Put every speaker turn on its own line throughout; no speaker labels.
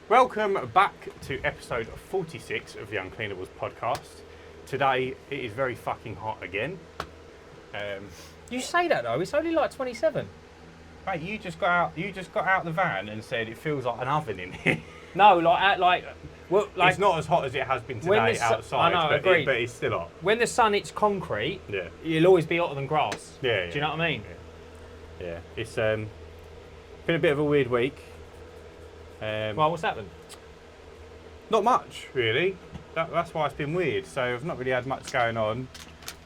Welcome back to episode 46 of the Uncleanables Podcast. Today it is very fucking hot again.
You say that though, it's only like 27.
Mate, you just got out the van and said it feels like an oven in here.
No,
It's not as hot as it has been today outside,
I know,
but
agreed.
But it's still hot.
When the sun hits concrete,
Yeah.
you'll always be hotter than grass.
Yeah.
Do you know what I mean?
Yeah. It's been a bit of a weird week.
Well, what's happened?
Not much, really. That's why it's been weird. So I've not really had much going on.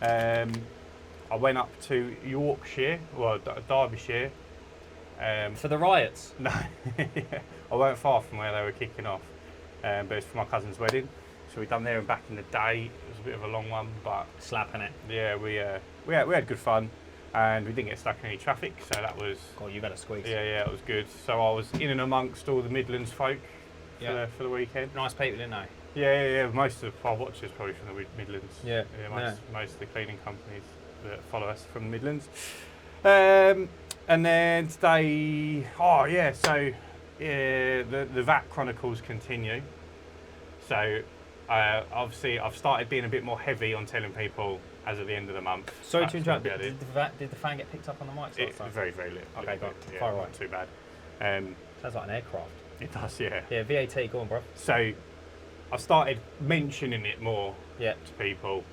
I went up to Yorkshire, Derbyshire.
For the riots?
No, I weren't far from where they were kicking off, but it's for my cousin's wedding. So we done there and back in the day. It was a bit of a long one, but
Slapping it.
yeah, we had good fun, and we didn't get stuck in any traffic, so that was.
God, you better squeeze.
Yeah, it was good. So I was in and amongst all the Midlands folk for the weekend.
Nice people, didn't they?
Yeah. Most of our watchers probably from the Midlands.
Yeah.
Most of the cleaning companies that follow us from the Midlands. And then today, the VAT Chronicles continue. So obviously I've started being a bit more heavy on telling people as of the end of the month.
Sorry to interrupt, did the fan get picked up on the mic?
Very, very little.
Okay, go on.
Yeah,
Fire away.
not too bad.
Sounds like an aircraft.
It does, yeah.
Yeah, VAT, go on, bro.
So I've started mentioning it more
Yeah.
to people,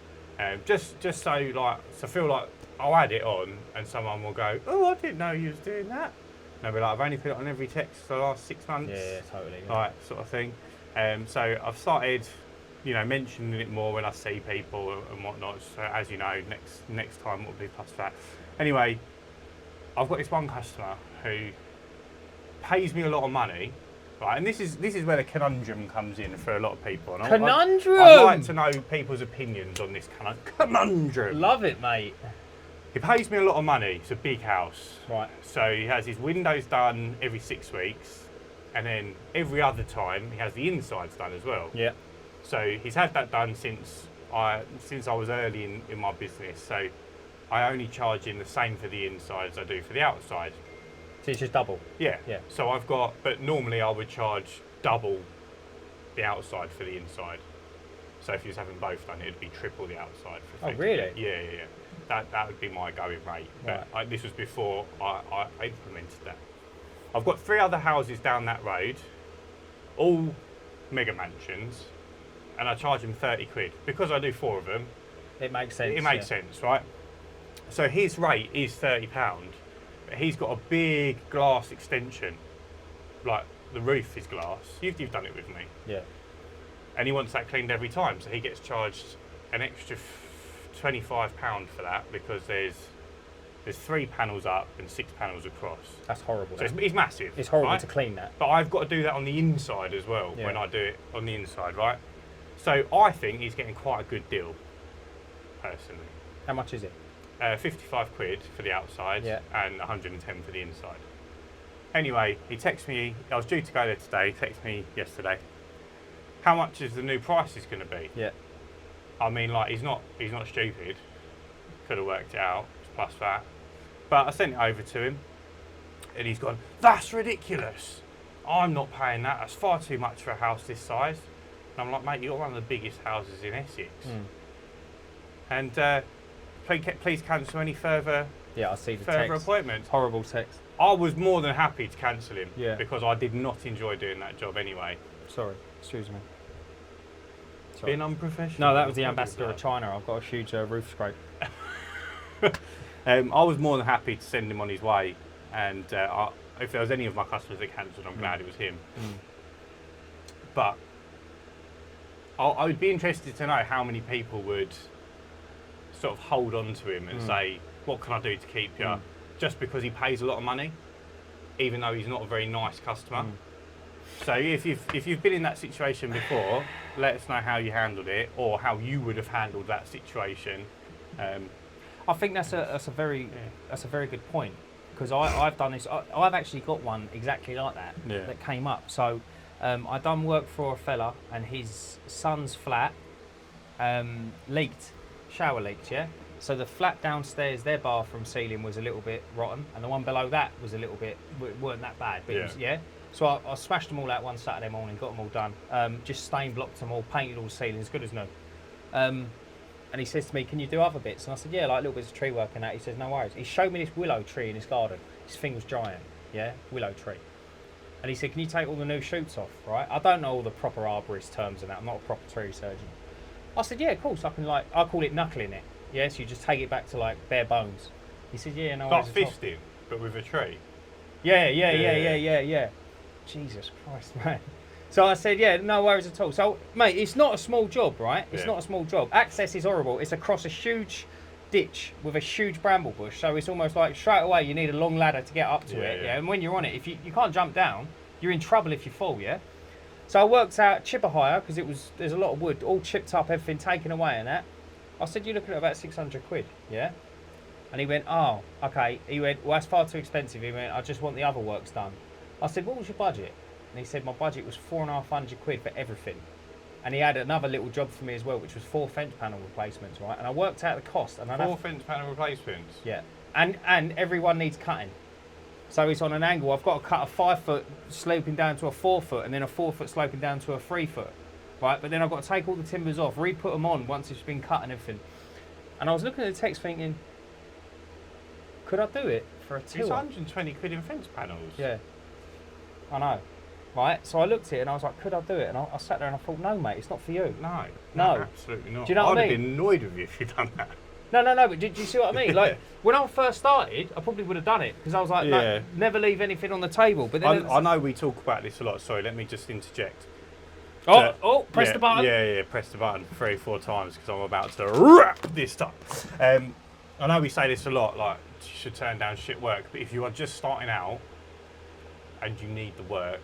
just so I feel like I'll add it on and someone will go, "Oh, I didn't know you was doing that." And I'll be like, "I've only put it on every text for the last 6 months."
Yeah, totally. Yeah.
Like sort of thing. So I've started, mentioning it more when I see people and whatnot. So as you know, next time will be plus that. Anyway, I've got this one customer who pays me a lot of money. Right, and this is where the conundrum comes in for a lot of people. And
Conundrum!
I'd like to know people's opinions on this conundrum.
Love it, mate.
He pays me a lot of money. It's a big house.
Right.
So he has his windows done every 6 weeks, and then every other time he has the insides done as well.
Yeah.
So he's had that done since I was early in my business. So I only charge him the same for the insides I do for the outside.
So it's just double.
Yeah.
Yeah.
So but normally I would charge double the outside for the inside. So if he was having both done, it'd be triple the outside.
Oh, really?
Yeah. That would be my going rate. But
Right.
this was before I implemented that. I've got 3 other houses down that road, all mega mansions, and I charge him 30 quid. Because I do 4 of them,
It makes sense.
it makes sense, right? So his rate is £30, but he's got a big glass extension. Like, the roof is glass. You've done it with me.
Yeah.
And he wants that cleaned every time, so he gets charged an extra £25 for that, because there's 3 panels up and 6 panels across.
That's horrible.
So it's massive.
It's horrible
right?
to clean that.
But I've got to do that on the inside as well,
Yeah.
when I do it on the inside, right? So I think he's getting quite a good deal, personally.
How much is it?
55 quid for the outside,
Yeah.
and 110 for the inside. Anyway, he texted me, I was due to go there today, he texted me yesterday. How much is the new price is going to be?
Yeah.
I mean, like, he's not stupid. Could have worked it out, plus that. But I sent it over to him, and he's gone, "That's ridiculous. I'm not paying that. That's far too much for a house this size." And I'm like, "Mate, you've got one of the biggest houses in Essex." And please cancel any further
Yeah, I see the
further
text.
appointments.
Horrible text.
I was more than happy to cancel him,
Yeah.
because I did not enjoy doing that job anyway.
Sorry, excuse me. Sorry.
Being unprofessional.
No, that was the ambassador of China. I've got a huge roof scrape.
I was more than happy to send him on his way, and if there was any of my customers that cancelled, I'm glad it was him. But I would be interested to know how many people would sort of hold on to him and say, "What can I do to keep you?" Just because he pays a lot of money, even though he's not a very nice customer. So if you've been in that situation before, let us know how you handled it, or how you would have handled that situation.
I think that's a very good point, because I've done this. I've actually got one exactly like that that came up. So I done work for a fella, and his son's flat shower leaked. Yeah. So the flat downstairs, their bathroom ceiling was a little bit rotten, and the one below that was a little bit weren't that bad, but it was, So I smashed them all out one Saturday morning, got them all done. Just stain blocked them all, painted all the ceilings, good as new. And he says to me, can you do other bits? And I said, yeah, like little bits of tree work and that. He says, no worries. He showed me this willow tree in his garden. His thing was giant, yeah, willow tree. And he said, can you take all the new shoots off, right? I don't know all the proper arborist terms and that. I'm not a proper tree surgeon. I said, yeah, of course. I call it knuckling it. Yeah, so you just take it back to like bare bones. He said, yeah, no worries.
Like fisting, but with a tree.
Yeah. Jesus Christ, man. So I said, yeah, no worries at all. So, mate, it's not a small job, right? It's not a small job. Access is horrible. It's across a huge ditch with a huge bramble bush. So it's almost like straight away you need a long ladder to get up to it. Yeah. And when you're on it, if you can't jump down, you're in trouble if you fall, yeah? So I worked out chipper hire because there's a lot of wood, all chipped up, everything taken away and that. I said, you're looking at about 600 quid, yeah? And he went, oh, okay. He went, well, that's far too expensive. He went, I just want the other works done. I said, what was your budget? And he said, my budget was 450 quid for everything. And he had another little job for me as well, which was 4 fence panel replacements, right? And I worked out the cost. And
4 fence panel replacements?
Yeah. And everyone needs cutting. So it's on an angle. I've got to cut a 5 foot sloping down to a 4 foot and then a 4 foot sloping down to a 3 foot, right? But then I've got to take all the timbers off, re-put them on once it's been cut and everything. And I was looking at the text thinking, could I do it for a tour?
It's 120 quid in fence panels.
Yeah, I know, right? So I looked at it and I was like, could I do it? And I sat there and I thought, no, mate, it's not for you.
No,
No.
absolutely not.
Do you know what I
I'd have
mean?
been annoyed with you if you'd done that.
No, but do you see what I mean? Like, when I first started, I probably would have done it because I was like, no, never leave anything on the table. But then
I know we talk about this a lot. Sorry, let me just interject.
Press the button.
Yeah, press the button 3 or 4 times because I'm about to wrap this up. I know we say this a lot, like, you should turn down shit work, but if you are just starting out and you need the work,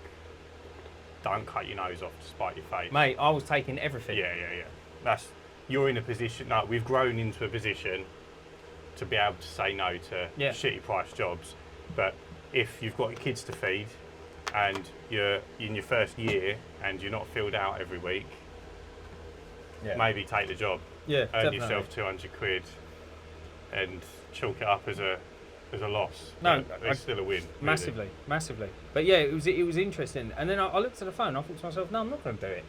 don't cut your nose off to spite your face.
Mate, I was taking everything.
Yeah. You're in a position, like, we've grown into a position to be able to say no to shitty price jobs, but if you've got kids to feed and you're in your first year and you're not filled out every week, maybe take the job.
Yeah,
earn
definitely.
yourself 200 quid and chalk it up as a loss.
No,
it's still a win. Really.
Massively. But yeah, it was interesting. And then I looked at the phone. I thought to myself, no, I'm not going to do it.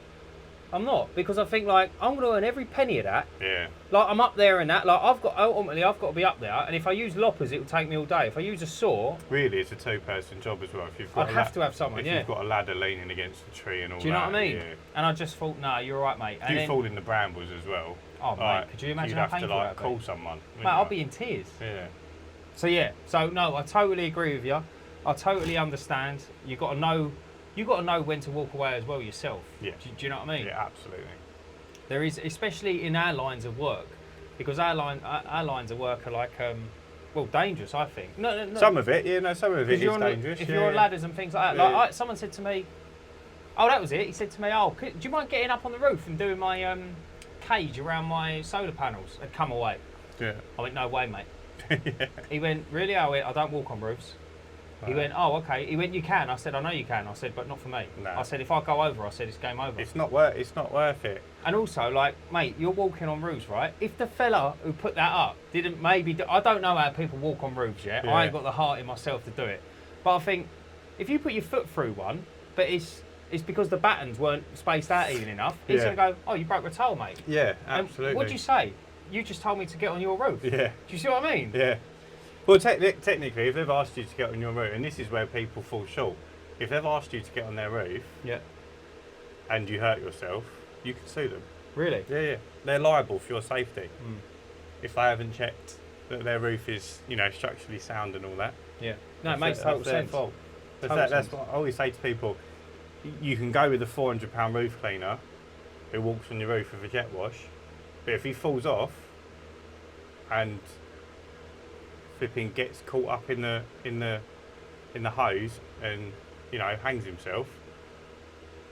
I'm not, because I think, like, I'm going to earn every penny of that.
Yeah.
Like, I'm up there and that. Like, ultimately I've got to be up there. And if I use loppers, it will take me all day. If I use a saw,
really, it's a 2-person job as well. If you've got
I'd have to have someone.
If you've got a ladder leaning against the tree and all that.
Do you know what I mean?
Yeah.
And I just thought, no, you're all right, mate. And
if you fall in the brambles as well.
Oh, mate, could you imagine how painful
you'd have to,
that'd
call
be?
someone.
Mate, I'll be in tears.
Yeah.
So no, I totally agree with you. I totally understand. You got to know when to walk away as well yourself.
Yeah.
Do you know what I mean?
Yeah, absolutely.
There is, especially in our lines of work, because our lines of work are like, dangerous. I think. No.
Some of it, some of it is dangerous.
If you're on ladders and things like that, like someone said to me, oh, that was it. He said to me, do you mind getting up on the roof and doing my cage around my solar panels? I'd come away.
Yeah.
I went, no way, mate. He went, really? I went, I don't walk on roofs. He went, oh, okay. He went, you can. I said, I know you can. I said, but not for me. No. I said, if I go over, I said, it's game over.
It's not worth it.
And also, like, mate, you're walking on roofs, right? If the fella who put that up didn't maybe... I don't know how people walk on roofs yet. I ain't got the heart in myself to do it. But I think, if you put your foot through one, but it's because the battens weren't spaced out even enough, he's going to go, oh, you broke the toe, mate.
Yeah, absolutely.
What'd you say? You just told me to get on your roof.
Yeah.
Do you see what I mean?
Yeah. Well, technically, if they've asked you to get on your roof, and this is where people fall short, if they've asked you to get on their roof, and you hurt yourself, you can sue them.
Really?
Yeah. They're liable for your safety if they haven't checked that their roof is, structurally sound and all that.
Yeah. No, it makes total sense.
Fault. That's what I always say to people. You can go with a £400 roof cleaner who walks on your roof with a jet wash, but if he falls off and flipping gets caught up in the hose and hangs himself,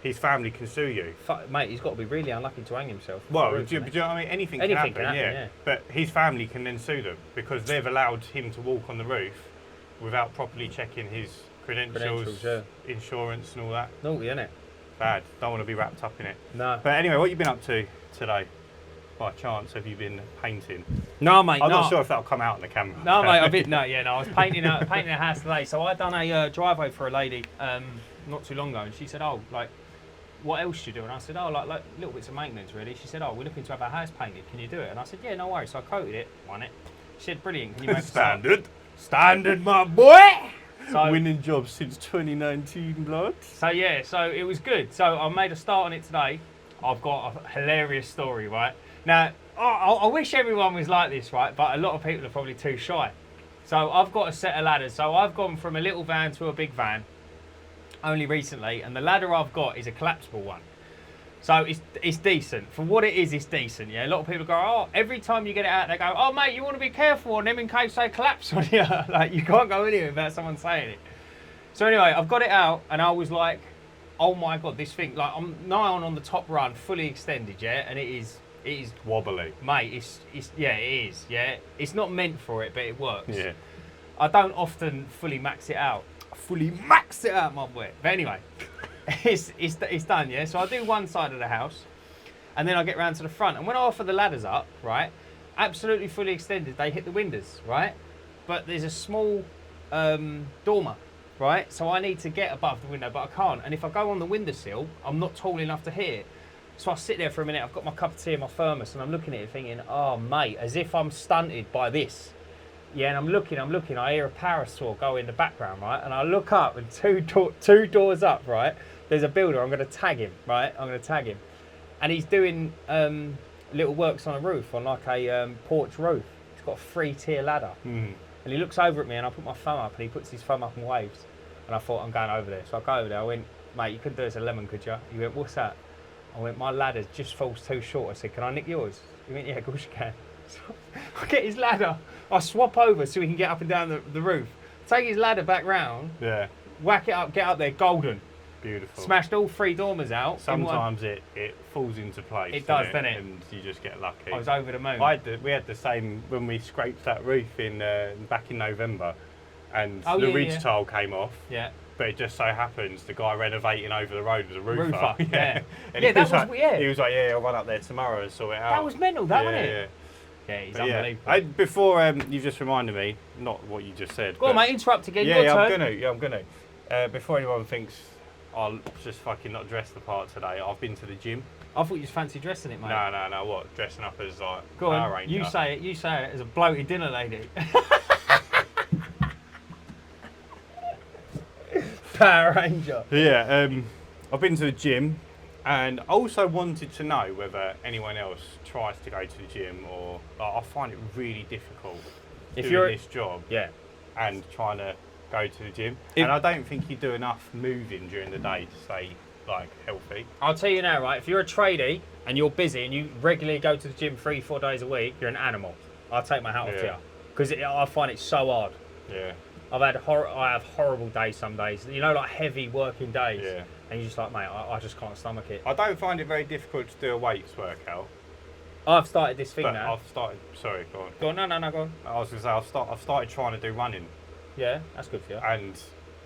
his family can sue you.
Mate, he's got to be really unlucky to hang himself.
Well, do you know what I mean? Anything can happen, yeah. But his family can then sue them because they've allowed him to walk on the roof without properly checking his credentials, insurance and all that.
Naughty, isn't it?
Bad. Don't want to be wrapped up in it.
No.
But anyway, what have you been up to today? By chance, have you been painting?
No, mate.
I'm not sure if that'll come out on the camera.
No, mate. I was painting a house today. So I done a driveway for a lady. not too long ago, and she said, "Oh, like, what else do you do?" And I said, "Oh, like little bits of maintenance, really." She said, "Oh, we're looking to have our house painted. Can you do it?" And I said, "Yeah, no worries." So I quoted it, won it. She said, "Brilliant. Can you make Standard, my boy." So,
winning jobs since 2019, blood.
So yeah, so it was good. So I made a start on it today. I've got a hilarious story, right? Now, I wish everyone was like this, right? But a lot of people are probably too shy. So I've got a set of ladders. So I've gone from a little van to a big van only recently, and the ladder I've got is a collapsible one. So it's decent. For what it is, it's decent, yeah? A lot of people go, oh, every time you get it out, they go, oh, mate, you want to be careful on them in case they collapse on you. Like, you can't go anywhere without someone saying it. So anyway, I've got it out, and I was like, oh my God, this thing, like, I'm nigh on the top run, fully extended, yeah? And it is
wobbly.
Mate, it is, yeah? It's not meant for it, but it works.
Yeah.
I don't often fully max it out. My boy. But anyway, it's done, yeah? So I do one side of the house, and then I get round to the front. And when I offer the ladders up, right, absolutely fully extended, they hit the windows, right? But there's a small dormer, right? So I need to get above the window, but I can't. And if I go on the windowsill, I'm not tall enough to hit it. So I sit there for a minute, I've got my cup of tea and my thermos, and I'm looking at it thinking, oh, mate, as if I'm stunted by this. Yeah, and I'm looking, I hear a power saw go in the background, right? And I look up, and two doors up, right? There's a builder, I'm going to tag him, right? And he's doing little works on a roof, on like a porch roof. He's got a 3-tier ladder. And he looks over at me, and I put my thumb up, and he puts his thumb up and waves. And I thought, I'm going over there. So I go over there, I went, mate, you couldn't do this a lemon, could you? He went, what's that? I went, my ladder just falls too short. I said, can I nick yours? He went, yeah, of course you can. So I get his ladder, I swap over so he can get up and down the roof. Take his ladder back round, whack it up, get up there, golden.
Beautiful.
Smashed all 3 dormers out.
Sometimes it falls into place.
It does, doesn't it?
And you just get lucky.
I was over the moon.
We had the same when we scraped that roof back in November, and the ridge tile came off.
Yeah.
But it just so happens the guy renovating over the road was a roofer.
Yeah.
And he was like, I'll run up there tomorrow and sort it out.
That was mental, wasn't it? Yeah, he's unbelievable.
Before you've just reminded me, not what you just said.
Go on, mate, interrupt again.
I'm gonna. Before anyone thinks I'll just fucking not dress the part today, I've been to the gym.
I thought you just fancy dressing it, mate.
No, what? Dressing up as like
Power
Ranger.
You say it as a bloated dinner lady. Power Ranger.
Yeah, I've been to the gym, and also wanted to know whether anyone else tries to go to the gym, or I find it really difficult doing this job.
Yeah.
And trying to go to the gym, and I don't think you do enough moving during the day to stay like healthy.
I'll tell you now, right? If you're a tradie and you're busy and you regularly go to the gym 3-4 days a week, you're an animal. I'll take my hat off to you, because I find it so hard.
Yeah.
I have horrible days some days. You know, like heavy working days. Yeah. And you're just like, mate, I just can't stomach it.
I don't find it very difficult to do a weights workout.
I've started this thing now.
Sorry, go on.
Go on, no, go on.
I was going to say, I've started trying to do running.
Yeah, that's good for you.
And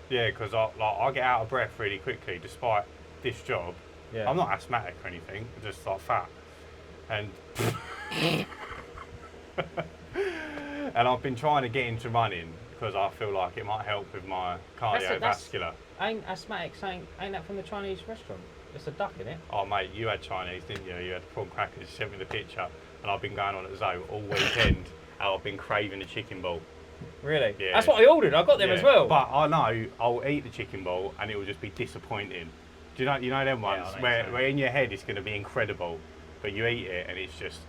yeah, because I get out of breath really quickly despite this job.
Yeah.
I'm not asthmatic or anything, I'm just like fat. And and I've been trying to get into running because I feel like it might help with my cardiovascular.
Ain't asthmatics, ain't that from the Chinese restaurant? It's a duck, isn't it?
Oh mate, you had Chinese, didn't you? You had prawn crackers, you sent me the picture, and I've been going on at Zoe all weekend and I've been craving a chicken ball.
Really?
Yeah.
That's what I ordered, I got them as well.
But I know I'll eat the chicken ball and it will just be disappointing. Do you know them ones where in your head it's going to be incredible, but you eat it and it's just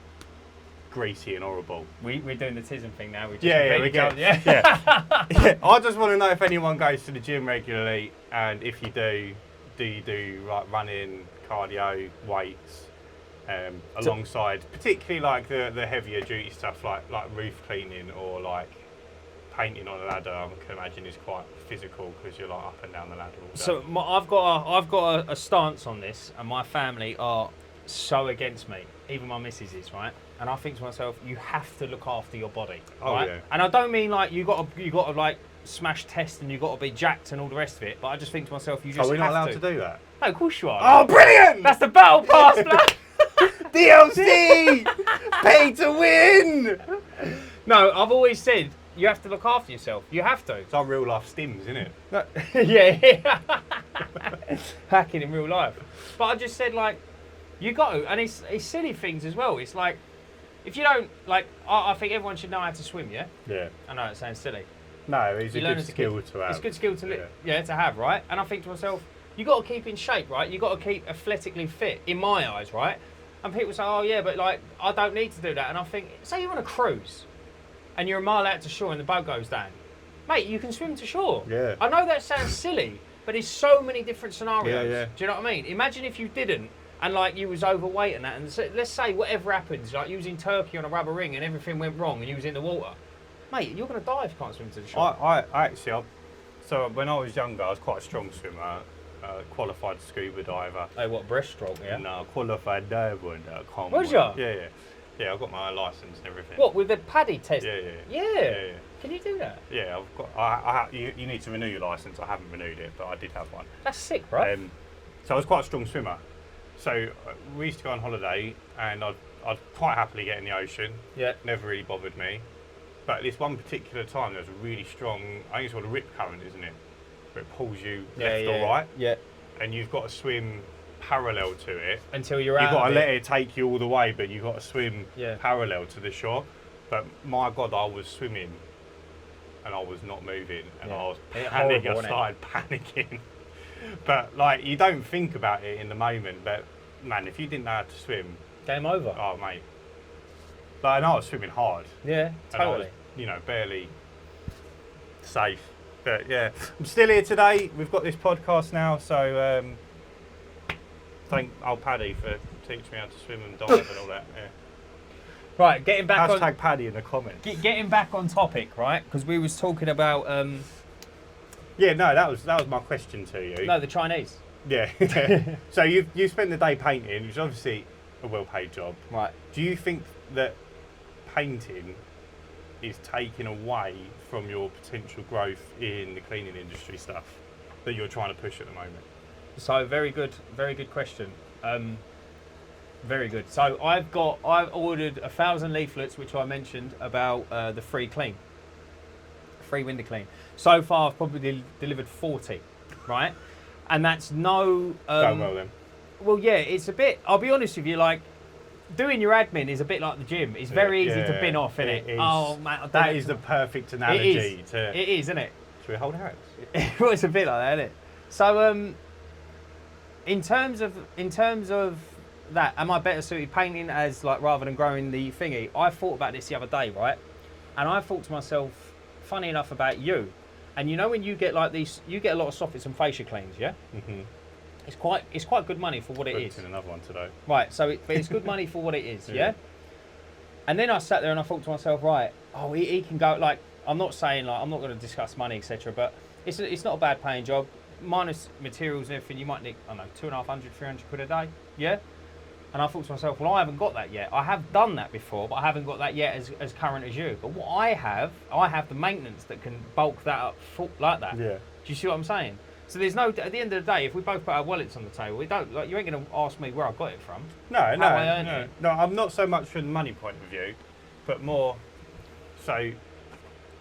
greasy and horrible.
We're doing the tism thing now.
We get yeah. I just want to know if anyone goes to the gym regularly, and if you do you do like running, cardio, weights, alongside particularly like the heavier duty stuff like roof cleaning or like painting on a ladder. I can imagine is quite physical because you're like up and down the ladder all day.
So I've got a stance on this, and my family are so against me. Even my missus is, right? And I think to myself, you have to look after your body, right? Yeah. And I don't mean like you got to like smash test and you got to be jacked and all the rest of it. But I just think to myself, you just have to.
Are we not allowed to do that?
No, of course you are.
Oh, brilliant!
That's the battle pass, blood.
DLC, pay to win.
No, I've always said you have to look after yourself. You have to.
It's like real life stims, isn't it?
Yeah. Hacking in real life. But I just said, like, you got to, and it's silly things as well. It's like, if you don't, like, I think everyone should know how to swim, yeah?
Yeah.
I know it sounds silly.
No, it's a good skill to have.
It's a good skill to to have, right? And I think to myself, you got to keep in shape, right? You got to keep athletically fit, in my eyes, right? And people say, oh yeah, but like, I don't need to do that. And I think, say you're on a cruise, and you're a mile out to shore and the boat goes down. Mate, you can swim to shore.
Yeah.
I know that sounds silly, but there's so many different scenarios.
Yeah.
Do you know what I mean? Imagine if you didn't, and like you was overweight and that, and so, let's say whatever happens, like you was in Turkey on a rubber ring and everything went wrong and you was in the water. Mate, you're going to die if you can't swim to the shore.
I actually, so when I was younger, I was quite a strong swimmer, qualified scuba diver.
Oh, what, breaststroke, yeah?
No, qualified diver.
Was ya?
Yeah. Yeah, I've got my licence and everything.
What, with the paddy test?
Yeah.
Can you do that?
Yeah, I've got. You need to renew your licence. I haven't renewed it, but I did have one.
That's sick, bro.
So I was quite a strong swimmer. So we used to go on holiday, and I'd quite happily get in the ocean.
Yeah.
Never really bothered me. But this one particular time, there was a really strong, I think it's called a rip current, isn't it? Where it pulls you left or right.
Yeah.
And you've got to swim parallel to it.
Until you're out.
You've got to let it take you all the way, but you've got to swim
Yeah.
parallel to the shore. But my God, I was swimming and I was not moving, and I was panicking. I started panicking. But like, you don't think about it in the moment, but man, if you didn't know how to swim,
game over.
Oh mate. But I was swimming hard.
Yeah, totally.
And I was, barely safe. But yeah, I'm still here today. We've got this podcast now, so thank old Paddy for teaching me how to swim and dive and all that. Yeah.
Right, getting back on.
Hashtag Paddy in the comments.
Getting back on topic, right? Because we was talking about.
Yeah, no, that was my question to you.
No, the Chinese.
Yeah. So you spent the day painting, which is obviously a well-paid job.
Right.
Do you think that painting is taking away from your potential growth in the cleaning industry stuff that you're trying to push at the moment?
So very good question. Very good. So I've ordered 1,000 leaflets, which I mentioned about the free window clean. So far, I've probably delivered 40, right? And that's no.
Going well then.
Well, yeah, it's a bit. I'll be honest with you, like. Doing your admin is a bit like the gym. It's very easy to bin off, innit? Oh man,
that is the perfect analogy.
It is, isn't it?
Should we hold hands?
Well, it's a bit like that, isn't it? So, in terms of that, am I better suited painting as like rather than growing the thingy? I thought about this the other day, right? And I thought to myself, funny enough about you, and you know when you get like these, you get a lot of soffits and fascia cleans, yeah? Mm-hmm. It's quite good money for what it is.
In another one today.
Right, so but it's good money for what it is, yeah? And then I sat there and I thought to myself, right, he can go, like, I'm not saying, like, I'm not going to discuss money, etc., but it's not a bad paying job, minus materials and everything, you might need, I don't know, 250, 300 quid a day, yeah? And I thought to myself, well, I haven't got that yet. I have done that before, but I haven't got that yet as current as you. But what I have the maintenance that can bulk that up like that.
Yeah.
Do you see what I'm saying? So there's no, at the end of the day, if we both put our wallets on the table, we don't, like, you ain't going to ask me where I got it from.
No, I'm not so much from the money point of view, but more, so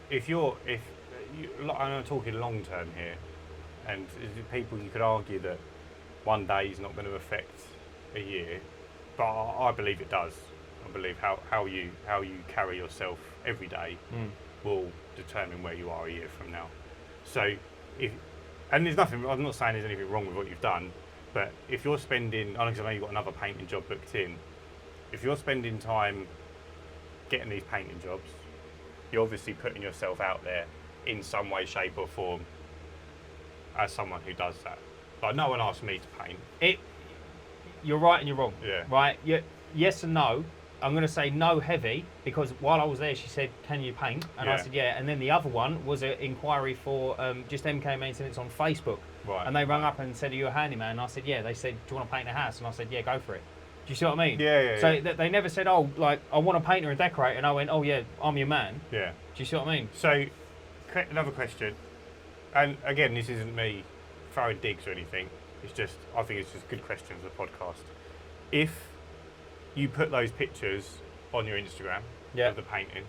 if I'm talking long term here, and people, you could argue that one day is not going to affect a year, but I believe it does. I believe how you carry yourself every day will determine where you are a year from now. So and there's nothing, I'm not saying there's anything wrong with what you've done, but if you're spending, I know you've got another painting job booked in, if you're spending time getting these painting jobs, you're obviously putting yourself out there in some way, shape or form as someone who does that. Like, no one asked me to paint.
You're right and you're wrong.
Yeah.
Right? Yes and no. I'm going to say no heavy, because while I was there, she said, can you paint? And I said, yeah. And then the other one was an inquiry for just MK Maintenance on Facebook.
Right.
And they rang up and said, are you a handyman? And I said, yeah. They said, do you want to paint a house? And I said, yeah, go for it. Do you see what I mean?
Yeah.
So they never said, oh, like, I want a painter and decorator. And I went, oh, yeah, I'm your man.
Yeah.
Do you see what I mean?
So, another question. And again, this isn't me throwing digs or anything. It's just, I think it's just good questions for the podcast. If you put those pictures on your Instagram of the painting,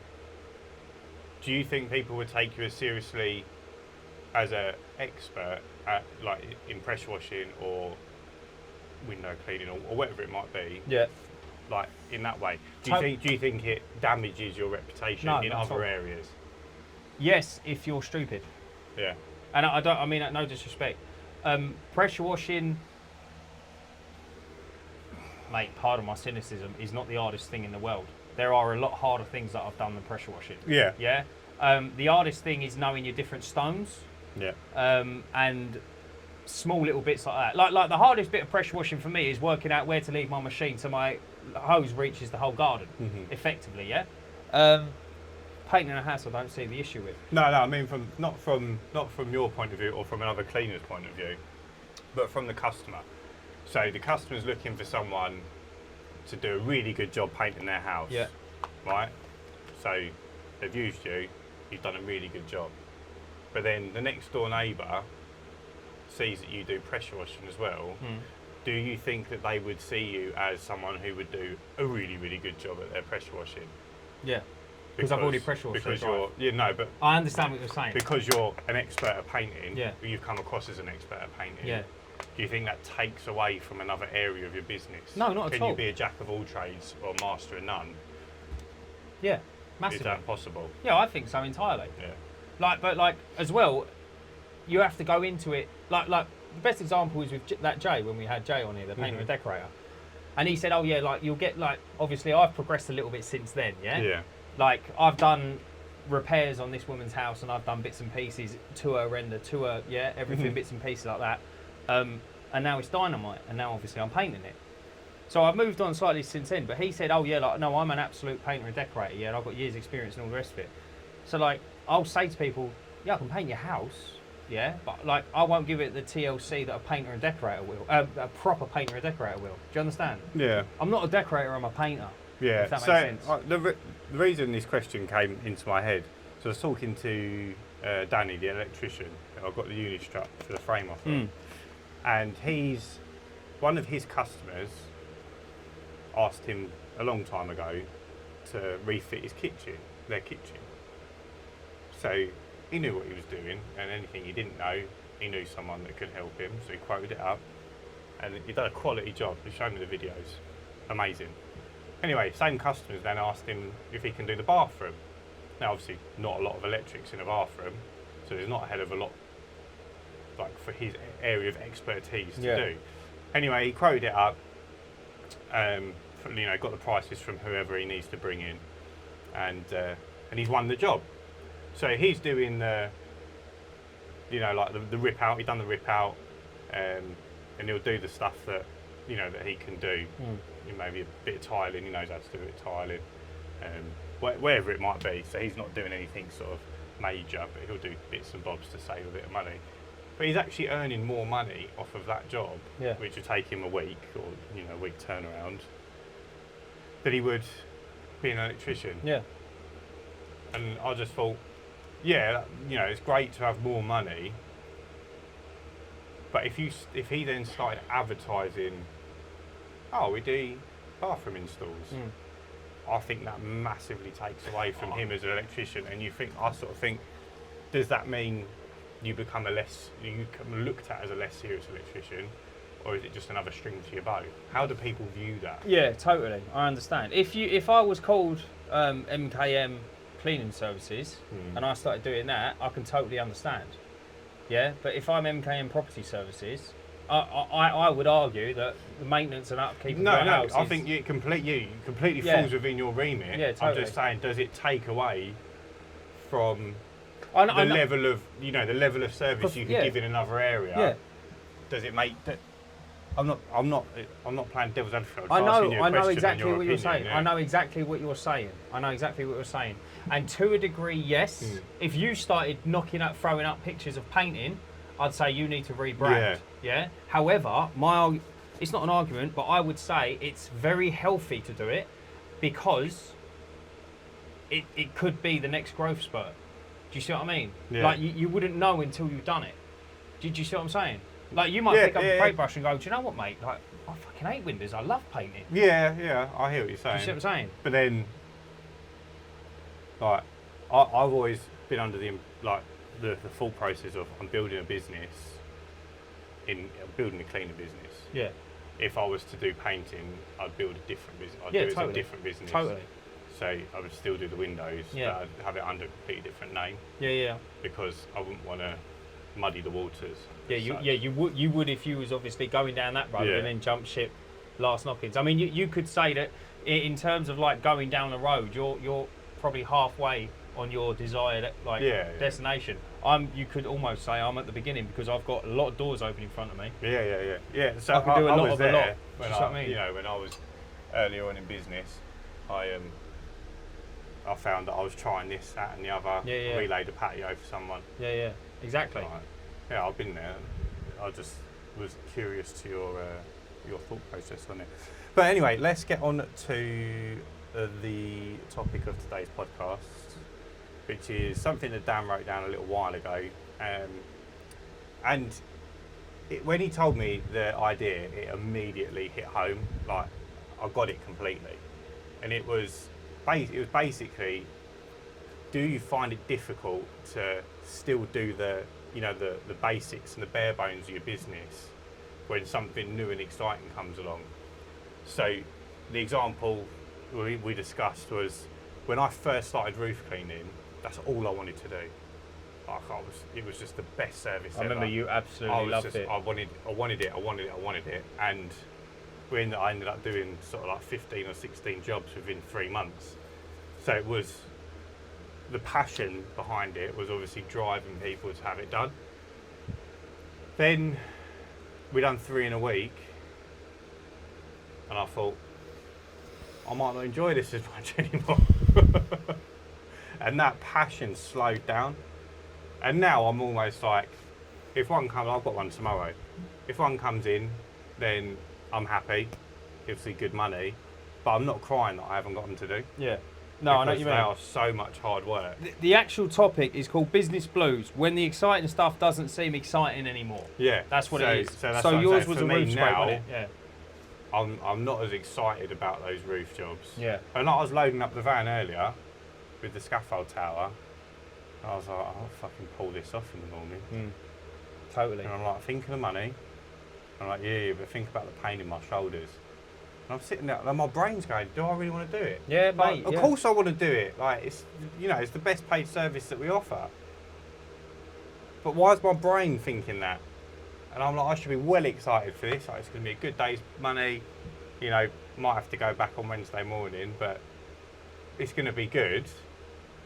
do you think people would take you as seriously as an expert at, like, in pressure washing or window cleaning or whatever it might be?
Yeah.
Like, in that way, do you think it damages your reputation in other areas?
Yes, if you're stupid.
Yeah.
And I mean that no disrespect. Pressure washing, mate, pardon my cynicism, is not the hardest thing in the world. There are a lot harder things that I've done than pressure washing.
Yeah.
Yeah. The hardest thing is knowing your different stones.
Yeah.
And small little bits like that. Like the hardest bit of pressure washing for me is working out where to leave my machine so my hose reaches the whole garden effectively. Yeah. Painting a house, I don't see the issue with.
No, I mean not from your point of view or from another cleaner's point of view, but from the customer. So the customer's looking for someone to do a really good job painting their house.
Yeah.
Right? So they've used you, you've done a really good job. But then the next door neighbour sees that you do pressure washing as well. Do you think that they would see you as someone who would do a really, really good job at their pressure washing?
Yeah. Because I've already pressure washed.
But
I understand what you're saying.
Because you're an expert at painting,
yeah.
You've come across as an expert at painting.
Yeah.
Do you think that takes away from another area of your business?
No, not at all.
Can you be a jack of all trades or master of none?
Yeah, massively.
Is that possible?
Yeah, I think so entirely.
Yeah.
But as well, you have to go into it. Like the best example is with that Jay, when we had Jay on here, the painter and decorator, and he said, "Oh yeah, like you'll get like obviously I've progressed a little bit since then, yeah."
Yeah.
Like I've done repairs on this woman's house, and I've done bits and pieces to her render, to her, everything bits and pieces like that. And now it's dynamite, and now obviously I'm painting it. So I've moved on slightly since then. But he said, "Oh yeah, like no, I'm an absolute painter and decorator, yeah, and I've got years' experience and all the rest of it." So like I'll say to people, "Yeah, I can paint your house, yeah, but like I won't give it the TLC that a painter and decorator will, a proper painter and decorator will." Do you understand?
Yeah.
I'm not a decorator, I'm a painter.
Yeah.
If that makes sense.
The reason this question came into my head, so I was talking to Danny, the electrician. I've got the uni strut for the frame off of, and one of his customers asked him a long time ago to refit their kitchen. So he knew what he was doing, and anything he didn't know, he knew someone that could help him. So he quoted it up, and he done a quality job. He showed me the videos, amazing. Anyway, same customers then asked him if he can do the bathroom. Now, obviously, not a lot of electrics in a bathroom, so there's not a hell of a lot, like, for his area of expertise to do. Anyway, he quoted it up, got the prices from whoever he needs to bring in, and he's won the job. So he's doing the rip out. He's done the rip out, and he'll do the stuff that that he can do. Maybe a bit of tiling. He knows how to do a bit of tiling, wherever it might be. So he's not doing anything sort of major, but he'll do bits and bobs to save a bit of money. But he's actually earning more money off of that job, which would take him a week or a week turnaround, than he would be an electrician.
Yeah.
And I just thought, it's great to have more money, but if he then started advertising, we do bathroom installs, I think that massively takes away from him as an electrician. And I sort of think, does that mean you become looked at as a less serious electrician, or is it just another string to your bow? How do people view that?
Yeah, totally. I understand. If I was called MKM Cleaning Services and I started doing that, I can totally understand. Yeah, but if I'm MKM Property Services, I would argue that the maintenance and upkeep of your house
I think it completely falls within your remit.
Yeah, totally.
I'm just saying, does it take away from the level of service you could give in another area?
Yeah.
Does it make that? I'm not playing devil's advocate.
I know exactly what you're saying. Yeah. I know exactly what you're saying. And to a degree, yes. If you started throwing up pictures of painting, I'd say you need to rebrand. Yeah. However, it's not an argument, but I would say it's very healthy to do it because it could be the next growth spurt. Do you see what I mean?
Yeah.
Like you wouldn't know until you've done it. Do you see what I'm saying? Like you might pick up a paintbrush and go, "Do you know what, mate? Like I fucking hate windows. I love painting."
Yeah, I hear what you're saying.
Do you see what I'm saying?
But then, like, I've always been under the full process of I'm building a business, building a cleaner business.
Yeah.
If I was to do painting, I'd build a different business. I'd do it as a different business.
Totally.
So I would still do the windows, but I'd have it under a completely different name.
Yeah.
Because I wouldn't want to muddy the waters.
You would if you was obviously going down that road and then jump ship last knockings. I mean, you could say that in terms of like going down the road, you're probably halfway on your desired destination. You could almost say I'm at the beginning because I've got a lot of doors open in front of me.
Yeah. So
I could do a lot of a lot.
When when I was earlier on in business, I found that I was trying this, that, and the other. Relayed a patio for someone.
Yeah. Exactly.
Right. I've been there. I just was curious to your thought process on it. But anyway, let's get on to the topic of today's podcast, which is something that Dan wrote down a little while ago. And when he told me the idea, it immediately hit home. Like, I got it completely. And it was basically, do you find it difficult to still do the basics and the bare bones of your business when something new and exciting comes along? So the example we discussed was when I first started roof cleaning, that's all I wanted to do. It was just the best service ever.
I remember you absolutely loved it.
I wanted it. And I ended up doing sort of like 15 or 16 jobs within 3 months. So it was, the passion behind it was obviously driving people to have it done. Then we done 3 in a week, and I thought, I might not enjoy this as much anymore. And that passion slowed down. And now I'm almost like, if one comes, I've got one tomorrow. If one comes in, then I'm happy, gives me good money, but I'm not crying that I haven't got them to do.
Yeah. No, I know what you mean.
They are so much hard work.
The actual topic is called business blues, when the exciting stuff doesn't seem exciting anymore.
Yeah.
That's what it is.
So
yours was
a
roof spray,
now,
wasn't it? Yeah.
I'm not as excited about those roof jobs.
Yeah.
And I was loading up the van earlier with the scaffold tower, and I was like, I'll fucking pull this off in the morning.
Totally.
And I'm like, think of the money. I'm like, yeah, but think about the pain in my shoulders. And I'm sitting there, and my brain's going, do I really want to do it?
Yeah,
like,
mate.
Of course I want to do it. Like, it's the best paid service that we offer. But why is my brain thinking that? And I'm like, I should be well excited for this. Like, it's going to be a good day's money. Might have to go back on Wednesday morning, but it's going to be good.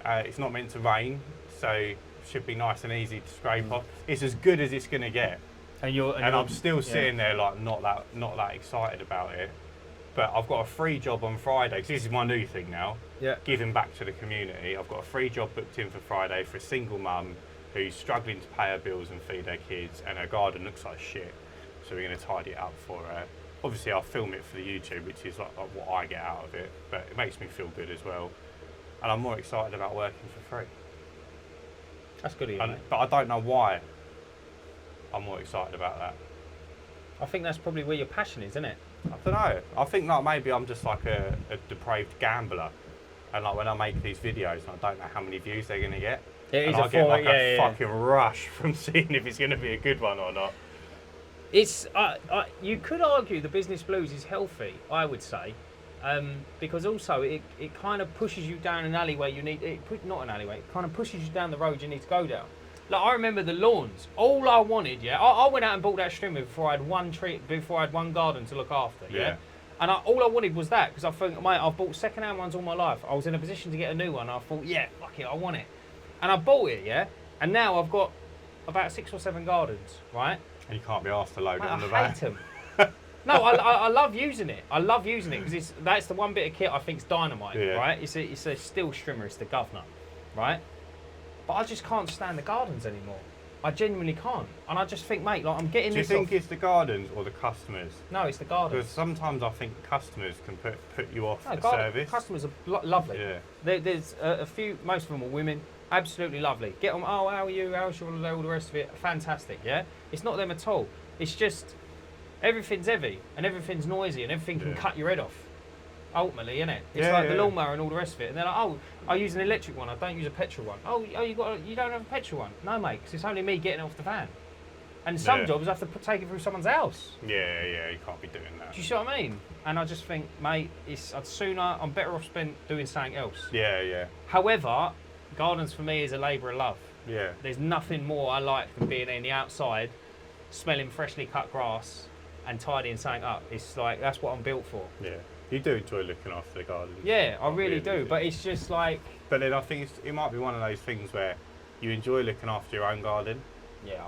It's not meant to rain, so it should be nice and easy to scrape off. It's as good as it's going to get. And I'm still sitting there like not that excited about it. But I've got a free job on Friday, because this is my new thing now.
Yeah.
Giving back to the community. I've got a free job booked in for Friday for a single mum who's struggling to pay her bills and feed her kids, and her garden looks like shit. So we're going to tidy it up for her. Obviously, I'll film it for the YouTube, which is like what I get out of it. But it makes me feel good as well. And I'm more excited about working for free.
That's good of you, mate.
But I don't know why I'm more excited about that.
I think that's probably where your passion is, isn't it?
I don't know. I think like maybe I'm just like a depraved gambler, and like when I make these videos, I don't know how many views they're going to get.
It
I get like a fucking rush from seeing if it's going to be a good one or not.
It's you could argue the business blues is healthy, I would say, because also it kind of pushes you down an alleyway not an alleyway. It kind of pushes you down the road you need to go down. Like, I remember the lawns. All I wanted, I went out and bought that strimmer before I had one garden to look after, And all I wanted was that, because I think, mate, I've bought second-hand ones all my life. I was in a position to get a new one. I thought, yeah, fuck it, I want it. And I bought it, And now I've got about 6 or 7 gardens, right?
And you can't be asked to load it on the
van.
van.
I hate them. No, I love using it. I love using it because that's the one bit of kit I think's dynamite, right? It's a steel strimmer. It's the governor, right? But I just can't stand the gardens anymore. I genuinely can't. And I just think, mate, like, I'm getting this.
Do you think it's the gardens or the customers?
No, it's the gardens.
Because sometimes I think customers can put you off the service.
Customers are lovely.
Yeah.
There's a few, most of them are women, absolutely lovely. Get them, oh, how are you? How's your holiday? All the rest of it. Fantastic, yeah? It's not them at all. It's just everything's heavy and everything's noisy and everything can cut your head off. ultimately, isn't it? It's the lawnmower and all the rest of it. And they're like, oh, I use an electric one, I don't use a petrol one. Oh, you don't have a petrol one? No, mate, because it's only me getting off the van. And some jobs I have to take it through someone's house.
Yeah, you can't be doing that.
Do you see what I mean? And I just think, mate, I'm better off spent doing something else.
Yeah.
However, gardens for me is a labour of love.
Yeah.
There's nothing more I like than being in the outside, smelling freshly cut grass and tidying something up. It's like, that's what I'm built for.
Yeah. You do enjoy looking after the garden.
Yeah, I really do. But it's just like...
But then I think it might be one of those things where you enjoy looking after your own garden.
Yeah.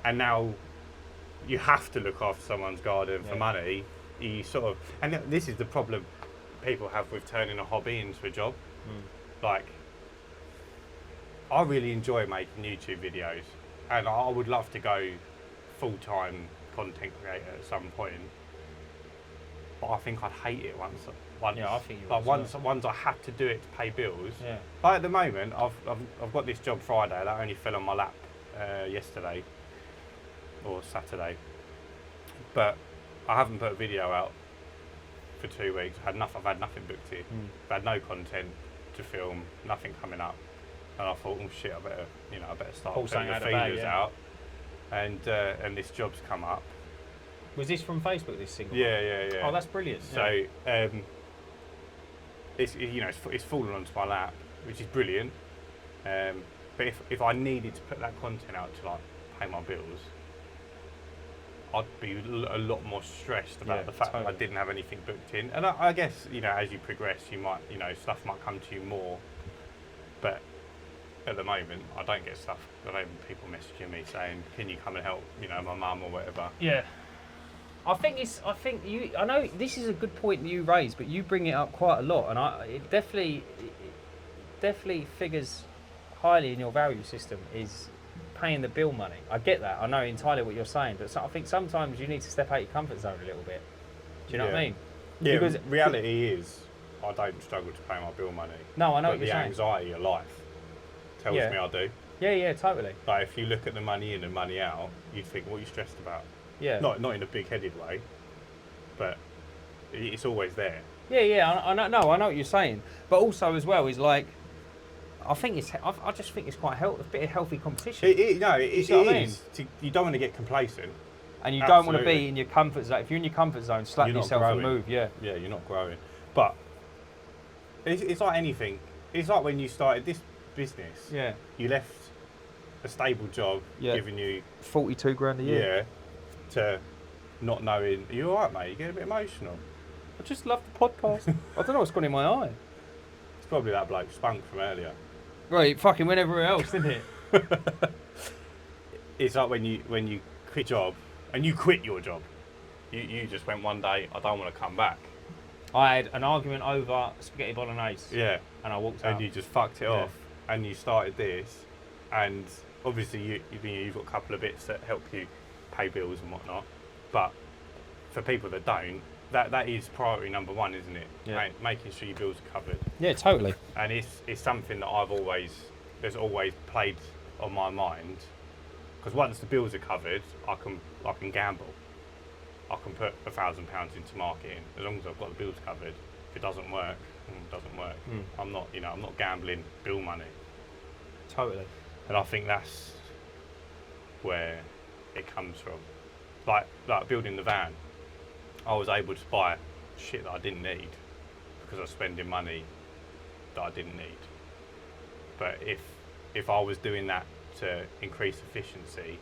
And now you have to look after someone's garden for money. You sort of... And this is the problem people have with turning a hobby into a job. Like, I really enjoy making YouTube videos. And I would love to go full-time content creator at some point. But I think I'd hate it once.
Yeah, I think you
would. Like once I had to do it to pay bills.
Yeah.
Like at the moment, I've got this job Friday that only fell on my lap yesterday or Saturday. But I haven't put a video out for 2 weeks. I've had nothing booked in. I've had no content to film, nothing coming up. And I thought, oh shit, I better start putting the feelers out. And this job's come up.
Was this from Facebook, this single?
Yeah.
Oh, that's brilliant.
So, it's fallen onto my lap, which is brilliant. But if I needed to put that content out to like pay my bills, I'd be a lot more stressed about the fact that I didn't have anything booked in. And I guess, as you progress, you might, stuff might come to you more. But at the moment, I don't get stuff. I don't have people messaging me saying, "Can you come and help?" My mum or whatever.
Yeah. I know this is a good point that you raised, but you bring it up quite a lot, and it definitely figures highly in your value system is paying the bill money. I get that. I know entirely what you're saying, but I think sometimes you need to step out your comfort zone a little bit. Do you know what I mean?
Yeah. Because reality is, I don't struggle to pay my bill money.
No, I know what you're saying.
The anxiety of life tells me I do.
Yeah, totally.
But if you look at the money in and money out, you'd think, what are you stressed about?
Yeah.
Not in a big-headed way, but it's always there.
Yeah. I know what you're saying, but also as well is like, I just think it's quite a bit of healthy competition.
It is.
What I mean?
You don't want to get complacent,
and you don't want to be in your comfort zone. If you're in your comfort zone, slap yourself and move. Yeah,
you're not growing. But it's like anything. It's like when you started this business.
Yeah.
You left a stable job, giving you
42 grand a year.
Yeah. To not knowing, are you alright, mate? You get a bit emotional.
I just love the podcast. I don't know what's gone in my eye.
It's probably that bloke Spunk from earlier.
Right, fucking went everywhere else, didn't it?
It's like when you quit job, and you quit your job. You just went one day, I don't want to come back.
I had an argument over spaghetti bolognese.
Yeah.
And I walked out.
And you just fucked it off, and you started this, and obviously you've got a couple of bits that help you pay bills and whatnot, but for people that don't, that is priority number one, isn't it?
Yeah.
Making sure your bills are covered.
Yeah, totally.
And it's something that there's always played on my mind, because once the bills are covered, I can gamble. I can put £1,000 into marketing as long as I've got the bills covered. If it doesn't work, it doesn't work. I'm not gambling bill money.
Totally.
And I think that's where it comes from. Like building the van, I was able to buy shit that I didn't need because I was spending money that I didn't need. But if I was doing that to increase efficiency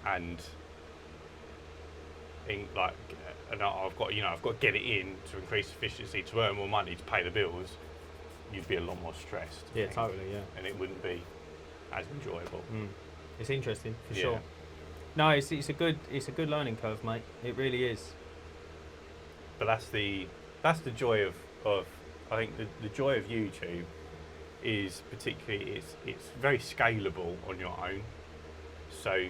and I've got to get it in to increase efficiency to earn more money to pay the bills, you'd be a lot more stressed.
Yeah, totally. Yeah,
and it wouldn't be as enjoyable.
It's interesting for sure. No, it's a good learning curve, mate. It really is.
But that's the joy of I think the joy of YouTube is particularly it's very scalable on your own. So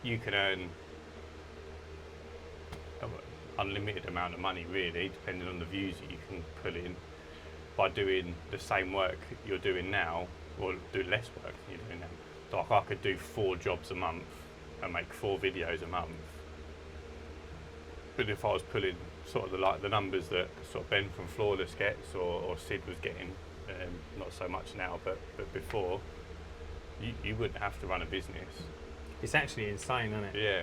you can earn an unlimited amount of money, really, depending on the views that you can put in by doing the same work you're doing now, or do less work than you're doing now. So like I could do 4 jobs a month and make 4 videos a month But if I was pulling sort of the numbers that sort of Ben from Flawless gets, or Sid was getting, not so much now, but before, you wouldn't have to run a business.
It's actually insane, isn't it?
Yeah.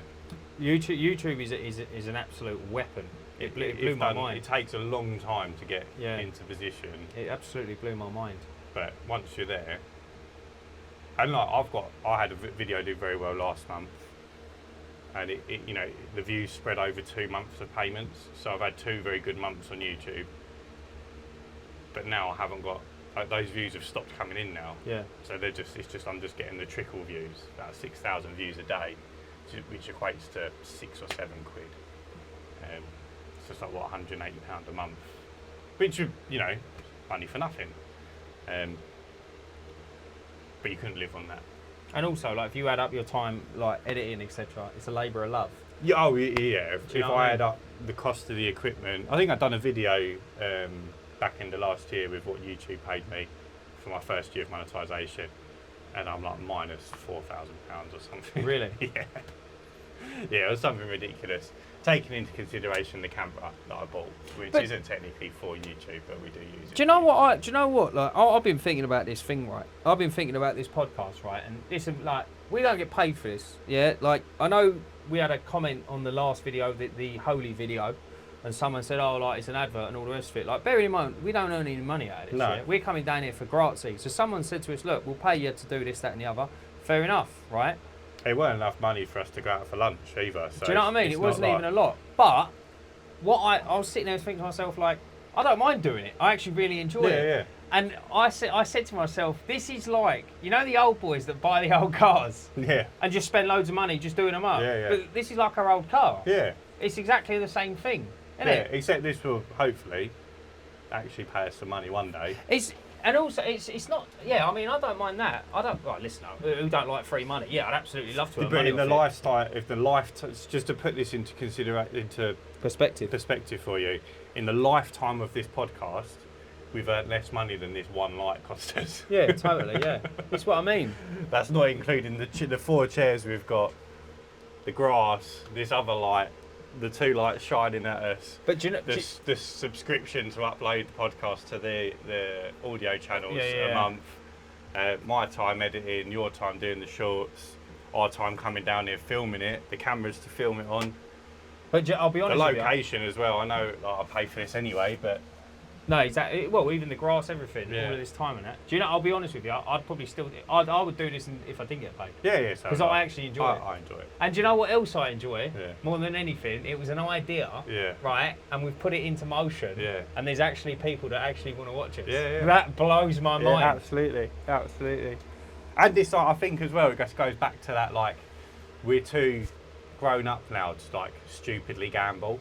YouTube is an absolute weapon. It blew my mind.
It takes a long time to get into position.
It absolutely blew my mind.
But once you're there, and like I had a video do very well last month, and it the views spread over 2 months of payments. So I've had 2 very good months on YouTube. But now I haven't got those views have stopped coming in now.
Yeah.
So I'm just getting the trickle views, about 6,000 views a day, which equates to 6 or 7 quid. So it's like £180 a month, which money for nothing. But you couldn't live on that.
And also, like, if you add up your time, like editing, etc., it's a labour of love.
Yeah. Oh yeah. If I add up the cost of the equipment, I think I'd done a video back in the last year with what YouTube paid me for my first year of monetisation, and I'm like minus £4,000 or something.
Really?
Yeah. Yeah, it was something ridiculous. Taking into consideration the camera that I bought, which isn't technically for YouTube, but we do use it.
Do you know what? Like, I've been thinking about this thing, right? I've been thinking about this podcast, right? And this, like, we don't get paid for this, yeah? Like, I know we had a comment on the last video, the Holy video, and someone said, oh, like, it's an advert and all the rest of it. Like, bear in mind, we don't earn any money out of this.
No.
Yeah? We're coming down here for gratis. So someone said to us, look, we'll pay you to do this, that, and the other. Fair enough, right?
It weren't enough money for us to go out for lunch either. So
do you know what I mean? It wasn't even a lot. But I was sitting there thinking to myself, like, I don't mind doing it. I actually really enjoy it.
Yeah.
And I said to myself, this is like, the old boys that buy the old cars.
Yeah.
And just spend loads of money just doing them up.
Yeah.
But this is like our old car.
Yeah.
It's exactly the same thing, isn't it?
Except this will hopefully actually pay us some money one day.
And also, it's not. Yeah, I mean, I don't mind that. I don't. Well, listen, who don't like free money? Yeah, I'd absolutely love to.
But in the lifestyle, just to put this into perspective for you, in the lifetime of this podcast, we've earned less money than this one light cost us.
Yeah, totally. Yeah, that's what I mean.
That's not including the 4 chairs we've got, the grass, this other light, the 2 lights shining at us.
But do you know
the subscription to upload the podcast to the audio channels a month, my time editing, your time doing the shorts, our time coming down here filming it, the cameras to film it on.
But I'll be honest
the
with you.
location as well. I know I pay for this anyway, but
no, exactly. Well, even the grass, everything, all of this time and that. Do you know? I'll be honest with you. I'd probably still. I would do this if I didn't get paid.
Yeah.
Because I actually enjoy it.
I enjoy it.
And do you know what else I enjoy?
Yeah.
More than anything, it was an idea.
Yeah.
Right, and we've put it into motion.
Yeah.
And there's actually people that actually want to watch it.
Yeah.
That blows my mind.
Absolutely. And this, I think, as well, it just goes back to that, like, we're too grown up now to like stupidly gamble.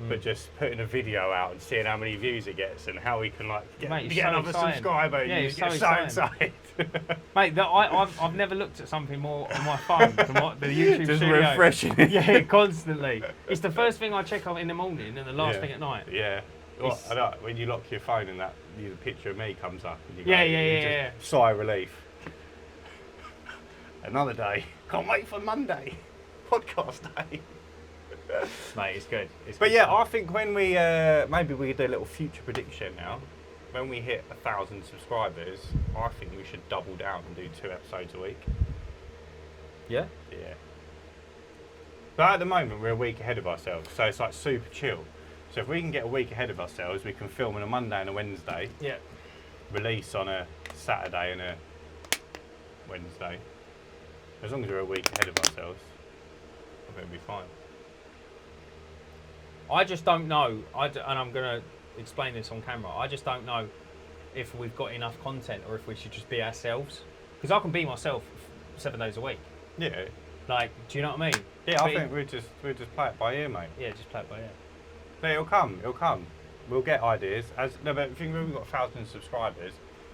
But just putting a video out and seeing how many views it gets and how we can like get another subscriber, you get so excited.
Mate, I've never looked at something more on my phone than what the YouTube
just
studio.
Refreshing.
Yeah, constantly. It's the first thing I check on in the morning and the last thing at night.
Yeah. Well, I know, when you lock your phone and that the picture of me comes up. And you
yeah.
Sigh of relief. Another day. Can't wait for Monday. Podcast day.
Mate, it's good.
But yeah, I think when we maybe we could do a little future prediction now. When we hit 1,000 subscribers, I think we should double down and do 2 episodes a week.
Yeah?
Yeah. But at the moment, we're a week ahead of ourselves, so it's like super chill. So if we can get a week ahead of ourselves, we can film on a Monday and a Wednesday.
Yeah.
Release on a Saturday and a Wednesday. As long as we're a week ahead of ourselves, I think we'll be fine.
I just don't know, and I'm going to explain this on camera, I just don't know if we've got enough content or if we should just be ourselves. Because I can be myself 7 days a week.
Yeah.
Like, do you know what I mean?
Yeah, I think we'll just play it by ear, mate.
Yeah, just play it by ear.
But it'll come. We'll get ideas. But I think when we've got 1,000 subscribers,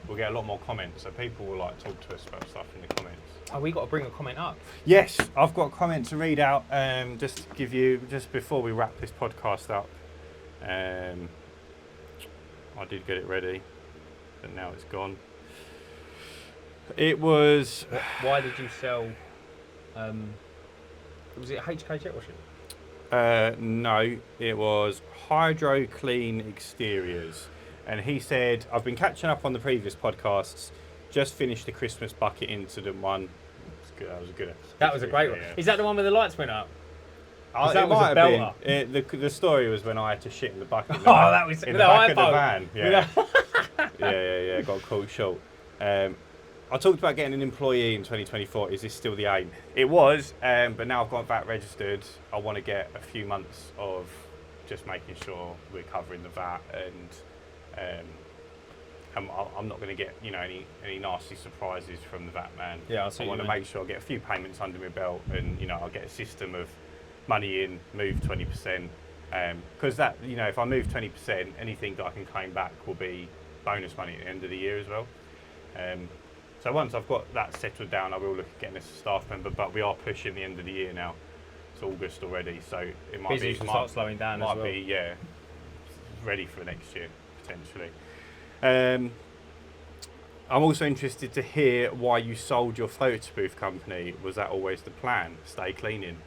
we'll get a lot more comments. So people will like talk to us about stuff in the comments.
Oh, we got to bring a comment up.
Yes, I've got a comment to read out. Just before we wrap this podcast up. I did get it ready, but now it's gone. It was.
Why did you sell? Was it HK jet washing?
No, it was Hydro Clean Exteriors. And he said, I've been catching up on the previous podcasts, just finished the Christmas bucket incident one. That was a good episode.
That was a great one. Is that the one where the lights went up?
That was a belter. The story was when I had to shit in the bucket. In the
that was
in the back of the van. Yeah. yeah. Got caught short. I talked about getting an employee in 2024. Is this still the aim? It was, but now I've got VAT registered. I want to get a few months of just making sure we're covering the VAT, and I'm not going to get any nasty surprises from the VAT man.
Yeah,
I want to make sure I get a few payments under my belt, and I'll get a system of money in, move 20%, because that if I move 20%, anything that I can claim back will be bonus money at the end of the year as well. So once I've got that settled down, I will look at getting a staff member, but we are pushing the end of the year now. It's August already, so it might
start slowing down as well.
Might be ready for next year potentially. I'm also interested to hear why you sold your photo booth company. Was that always the plan? Stay cleaning.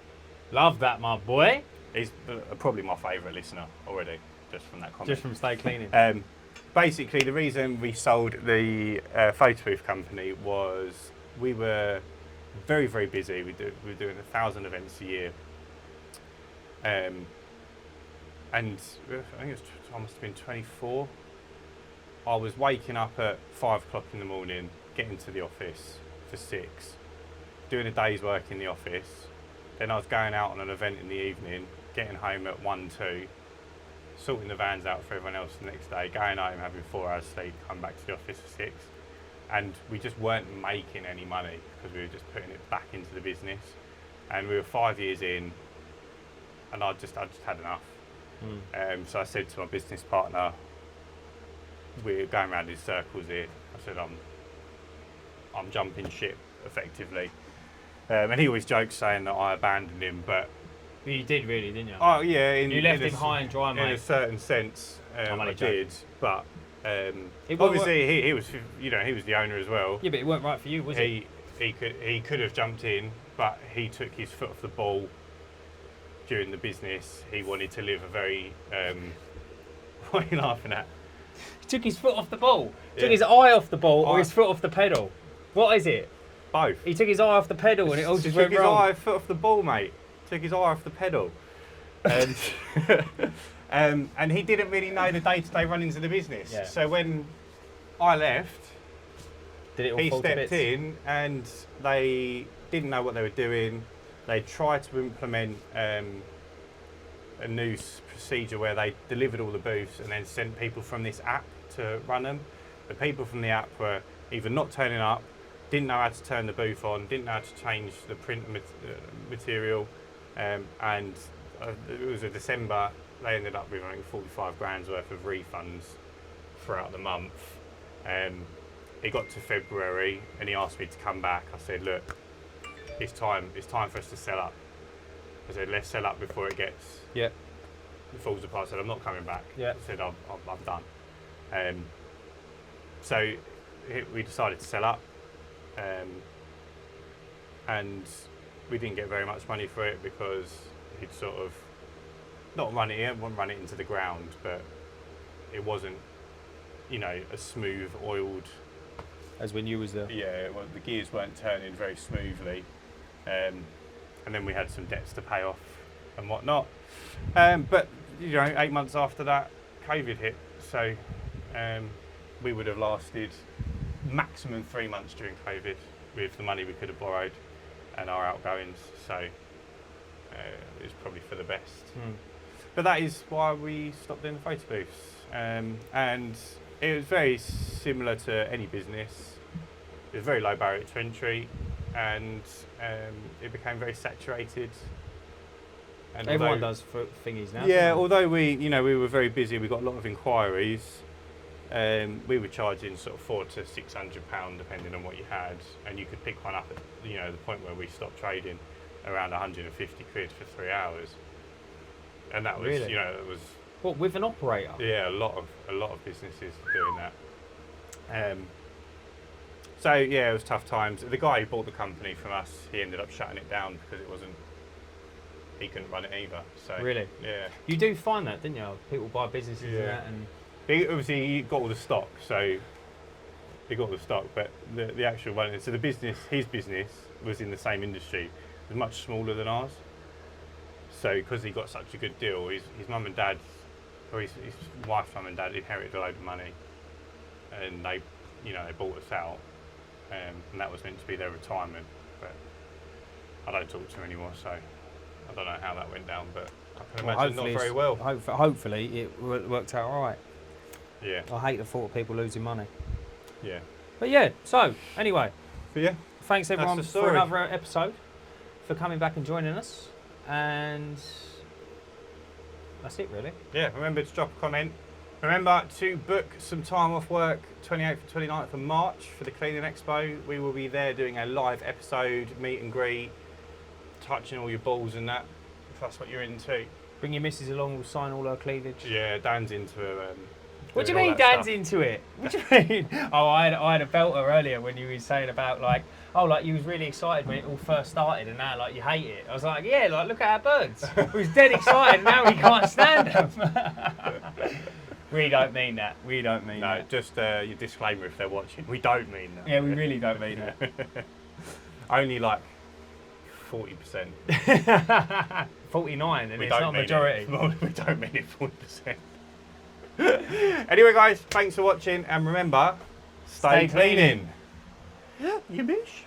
Love that, my boy.
He's probably my favourite listener already, just from that comment.
Just from stay cleaning.
Basically, the reason we sold the photo booth company was we were very, very busy. We were doing 1,000 events a year. And I think I must have been 24. I was waking up at 5 o'clock in the morning, getting to the office for 6, doing a day's work in the office. Then I was going out on an event in the evening, getting home at 1, 2, sorting the vans out for everyone else the next day, going home, having 4 hours sleep, come back to the office for 6. And we just weren't making any money because we were just putting it back into the business. And we were 5 years in, and I just had enough. So I said to my business partner, we're going around in circles here. I said, I'm jumping ship effectively. And he always jokes saying that I abandoned him, but
you did really, didn't you?
Oh yeah,
you left him high and dry, mate.
In a certain sense, I did. But
obviously,
he was, he was the owner as well.
Yeah, but it weren't right for you, was it?
He could have jumped in, but he took his foot off the ball during the business. He wanted to live a very. What are you laughing at?
He took his foot off the ball. Took his eye off the ball, or his foot off the pedal. What is it?
Both.
He took his eye off the pedal, and it all just went wrong.
Took his foot off the ball, mate. Took his eye off the pedal, and and he didn't really know the day-to-day runnings of the business. Yeah. So when I left, he stepped in, and they didn't know what they were doing. They tried to implement a new procedure where they delivered all the booths and then sent people from this app to run them. The people from the app were either not turning up, didn't know how to turn the booth on, didn't know how to change the print material, and it was a December. They ended up with, I think, 45 grand's worth of refunds throughout the month. It got to February and he asked me to come back. I said, look, it's time for us to sell up. I said, let's sell up before it falls apart. I said, I'm not coming back. I said, I'm done. So we decided to sell up, and we didn't get very much money for it because he'd sort of not run it into the ground, but it wasn't, a smooth oiled.
As when you was there.
Yeah, well, the gears weren't turning very smoothly, and then we had some debts to pay off and whatnot. But 8 months after that, COVID hit, so we would have lasted maximum 3 months during COVID with the money we could have borrowed and our outgoings. So it was probably for the best. But that is why we stopped doing the photo booths, and it was very similar to any business. It was very low barrier to entry, and it became very saturated. And
everyone does thingies now.
Yeah, although we were very busy, we got a lot of inquiries. We were charging sort of £400 to £600 depending on what you had, and you could pick one up at the point where we stopped trading around 150 quid for 3 hours, and that was
really?
It was
what, with an operator?
Yeah, a lot of businesses doing that. So yeah, it was tough times. The guy who bought the company from us, he ended up shutting it down because he couldn't run it either. So
Really?
yeah.
You do find that, didn't you? People buy businesses and that, and
Obviously he got all the stock, so he got all the stock, but the actual running. So his business was in the same industry. It was much smaller than ours. So because he got such a good deal, his mum and dad, or his wife's mum and dad inherited a load of money, and they bought us out, and that was meant to be their retirement. But I don't talk to him anymore, so I don't know how that went down. But I can imagine not very well.
Hopefully it worked out all right.
Yeah.
I hate the thought of people losing money.
Yeah.
But yeah. So anyway,
but yeah.
Thanks everyone for another episode, for coming back and joining us. And that's it really.
Yeah, remember to drop a comment. Remember to book some time off work 28th and 29th of March for the Cleaning Expo. We will be there doing a live episode, meet and greet, touching all your balls and that, if that's what you're into.
Bring your missus along, we'll sign all her cleavage.
Yeah, Dan's into
what do you mean Dan's into it? What do you mean? Oh, I had a belter earlier when you were saying about like you was really excited when it all first started and now like you hate it. I was like, yeah, like look at our birds. We was dead excited and now we can't stand them. We don't mean that. We don't mean that.
No, just your disclaimer if they're watching. We don't mean that.
Yeah, we really don't mean that.
Only like 40%.
49 and it's not majority.
We don't mean it 40%. Anyway guys, thanks for watching and remember, stay cleaning.
Yeah, you bish.